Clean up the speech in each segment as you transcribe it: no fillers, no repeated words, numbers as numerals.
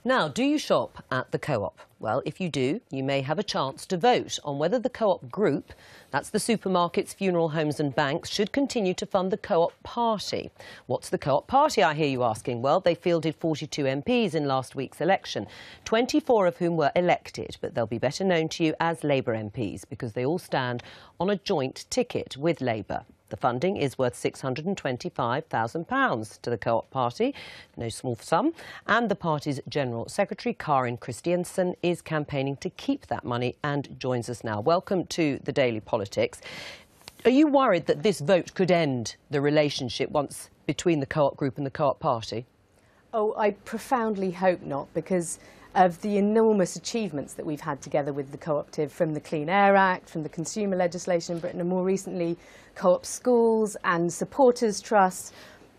Now, do you shop at the Co-op? Well, if you do, you may have a chance to vote on whether the Co-op group, that's the supermarkets, funeral homes and banks, should continue to fund the Co-op party. What's the Co-op party, I hear you asking? Well, they fielded 42 MPs in last week's election, 24 of whom were elected, but they'll be better known to you as Labour MPs because they all stand on a joint ticket with Labour. The funding is worth £625,000 to the Co-op party, no small sum, and the party's General Secretary, Karin Christiansen, is campaigning to keep that money and joins us now. Welcome to the Daily Politics. Are you worried that this vote could end the relationship once between the Co-op group and the Co-op party? Oh, I profoundly hope not, because of the enormous achievements that we've had together with the Co-operative, from the Clean Air Act, from the consumer legislation in Britain, and more recently Co-op schools and supporters trusts,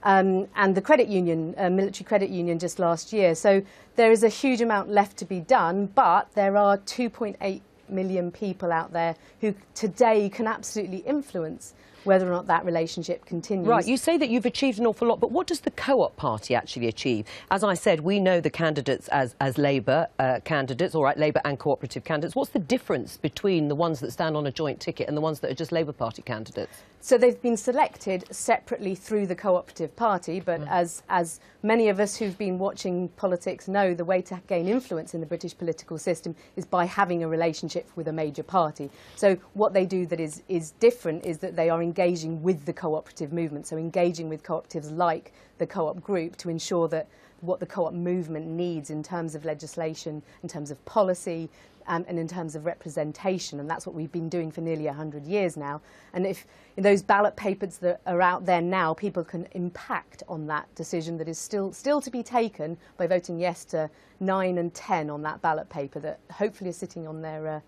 and the credit union, military credit union just last year. So there is a huge amount left to be done, but there are 2.8 million people out there who today can absolutely influence whether or not that relationship continues. Right, you say that you've achieved an awful lot, but what does the Co-op party actually achieve? As I said, we know the candidates as Labour candidates, all right, Labour and cooperative candidates. What's the difference between the ones that stand on a joint ticket and the ones that are just Labour Party candidates? So they've been selected separately through the cooperative party, but as many of us who've been watching politics know, the way to gain influence in the British political system is by having a relationship with a major party. So what they do that is different is that they are engaging with the cooperative movement, so engaging with cooperatives like the Co-op group to ensure that what the Co-op movement needs in terms of legislation, in terms of policy, and in terms of representation, and that's what we've been doing for nearly 100 years now. And if in those ballot papers that are out there now, people can impact on that decision that is still to be taken by voting yes to 9 and 10 on that ballot paper that hopefully are sitting on their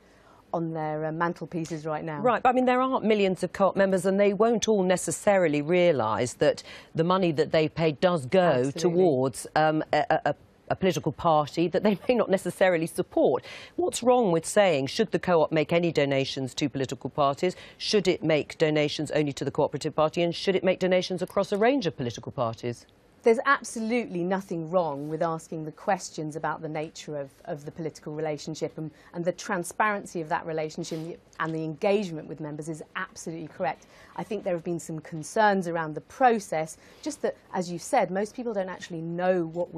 mantelpieces right now. Right, but I mean, there are millions of Co-op members and they won't all necessarily realise that the money that they pay does go Absolutely. towards a political party that they may not necessarily support. What's wrong with saying, should the Co-op make any donations to political parties? Should it make donations only to the cooperative party? And should it make donations across a range of political parties? There's absolutely nothing wrong with asking the questions about the nature of the political relationship, and the transparency of that relationship and the engagement with members is absolutely correct. I think there have been some concerns around the process, just that, as you said, most people don't actually know what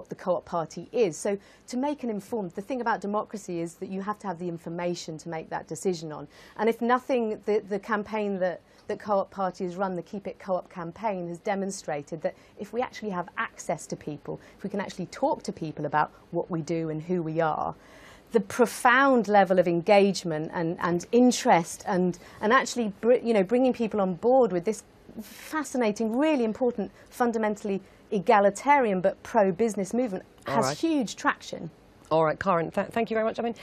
the Co-op party is. So to make an informed, the thing about democracy is that you have to have the information to make that decision on. And if nothing, the campaign that Co-op party has run, the Keep It Co-op campaign, has demonstrated that if we actually have access to people, if we can actually talk to people about what we do and who we are, the profound level of engagement and interest and actually bringing people on board with this fascinating, really important, fundamentally egalitarian but pro-business movement has huge traction. All right, Karin, thank you very much. I mean,